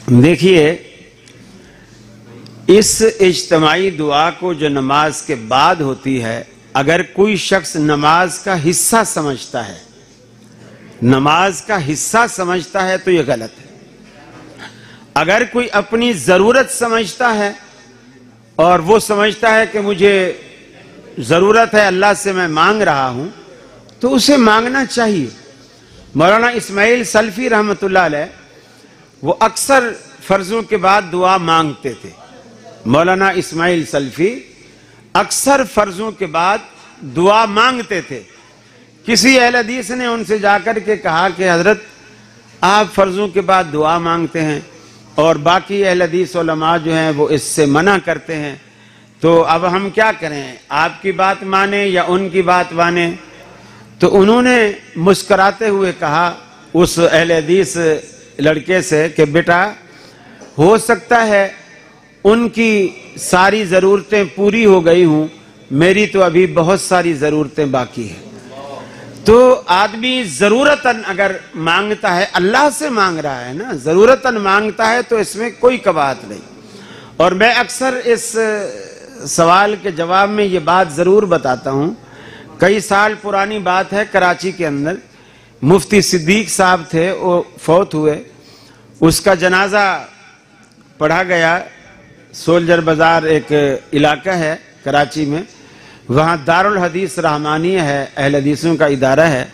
دیکھیے اس اجتماعی دعا کو جو نماز کے بعد ہوتی ہے، اگر کوئی شخص نماز کا حصہ سمجھتا ہے تو یہ غلط ہے۔ اگر کوئی اپنی ضرورت سمجھتا ہے اور وہ سمجھتا ہے کہ مجھے ضرورت ہے، اللہ سے میں مانگ رہا ہوں، تو اسے مانگنا چاہیے۔ مولانا اسماعیل سلفی رحمۃ اللہ علیہ وہ اکثر فرضوں کے بعد دعا مانگتے تھے۔ مولانا اسماعیل سلفی اکثر فرضوں کے بعد دعا مانگتے تھے۔ کسی اہل حدیث نے ان سے جا کر کے کہا کہ حضرت آپ فرضوں کے بعد دعا مانگتے ہیں اور باقی اہل حدیث علماء جو ہیں وہ اس سے منع کرتے ہیں، تو اب ہم کیا کریں، آپ کی بات مانیں یا ان کی بات مانیں؟ تو انہوں نے مسکراتے ہوئے کہا اس اہل حدیث لڑکے سے کہ بیٹا، ہو سکتا ہے ان کی ساری ضرورتیں پوری ہو گئی ہوں، میری تو ابھی بہت ساری ضرورتیں باقی ہیں۔ تو آدمی ضرورتاً اگر مانگتا ہے، اللہ سے مانگ رہا ہے نا، ضرورتاً مانگتا ہے تو اس میں کوئی قباحت نہیں۔ اور میں اکثر اس سوال کے جواب میں یہ بات ضرور بتاتا ہوں، کئی سال پرانی بات ہے، کراچی کے اندر مفتی صدیق صاحب تھے، وہ فوت ہوئے، اس کا جنازہ پڑھا گیا۔ سولجر بازار ایک علاقہ ہے کراچی میں، وہاں دارالحدیث رحمانیہ ہے، اہل حدیثوں کا ادارہ ہے،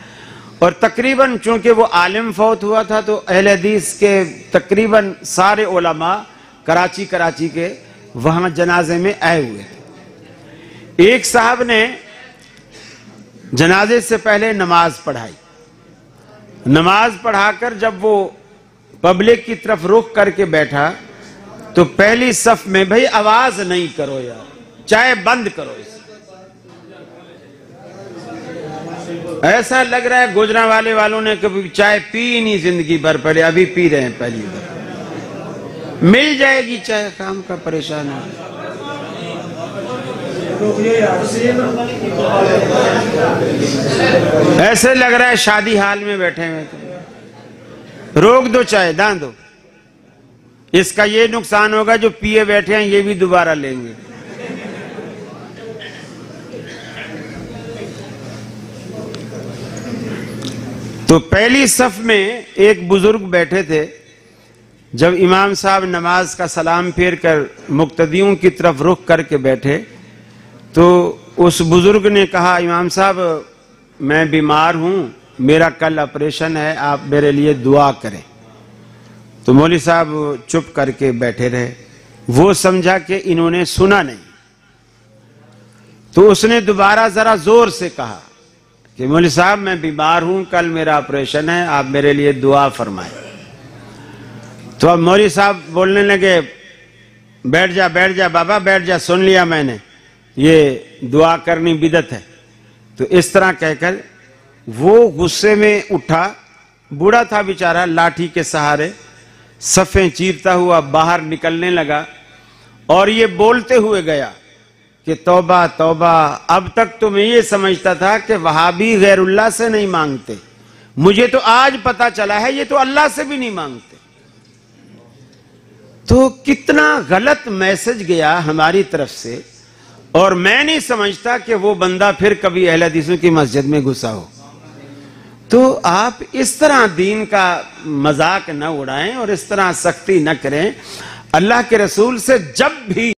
اور تقریباً چونکہ وہ عالم فوت ہوا تھا تو اہل حدیث کے تقریباً سارے علماء کراچی کے وہاں جنازے میں آئے ہوئے تھے۔ ایک صاحب نے جنازے سے پہلے نماز پڑھائی، نماز پڑھا کر جب وہ پبلک کی طرف رخ کر کے بیٹھا تو پہلی صف میں، بھئی آواز نہیں کرو یار، چائے بند کرو اسے۔ ایسا لگ رہا ہے گوجرانوالے والوں نے کبھی چائے پی نہیں زندگی بھر، پہلے ابھی پی رہے ہیں پہلی بار، مل جائے گی چائے، کام کا پریشان ہے۔ ایسے لگ رہا ہے شادی حال میں بیٹھے ہوئے، روک دو چائے، دان دو، اس کا یہ نقصان ہوگا جو پیے بیٹھے ہیں یہ بھی دوبارہ لیں گے۔ تو پہلی صف میں ایک بزرگ بیٹھے تھے، جب امام صاحب نماز کا سلام پھیر کر مقتدیوں کی طرف رخ کر کے بیٹھے تو اس بزرگ نے کہا، امام صاحب میں بیمار ہوں، میرا کل آپریشن ہے، آپ میرے لیے دعا کریں۔ تو مولوی صاحب چپ کر کے بیٹھے رہے، وہ سمجھا کہ انہوں نے سنا نہیں، تو اس نے دوبارہ ذرا زور سے کہا کہ مولوی صاحب میں بیمار ہوں، کل میرا آپریشن ہے، آپ میرے لیے دعا فرمائیں۔ تو اب مولوی صاحب بولنے لگے، بیٹھ جا بابا بیٹھ جا، سن لیا میں نے، یہ دعا کرنی بدعت ہے۔ تو اس طرح کہہ کر وہ غصے میں اٹھا، بوڑھا تھا بیچارہ، لاٹھی کے سہارے صفیں چیرتا ہوا باہر نکلنے لگا اور یہ بولتے ہوئے گیا کہ توبہ توبہ، اب تک تو میں یہ سمجھتا تھا کہ وہابی غیر اللہ سے نہیں مانگتے، مجھے تو آج پتا چلا ہے یہ تو اللہ سے بھی نہیں مانگتے۔ تو کتنا غلط میسج گیا ہماری طرف سے، اور میں نہیں سمجھتا کہ وہ بندہ پھر کبھی اہل حدیثوں کی مسجد میں گھسا ہو۔ تو آپ اس طرح دین کا مذاق نہ اڑائیں اور اس طرح سختی نہ کریں۔ اللہ کے رسول سے جب بھی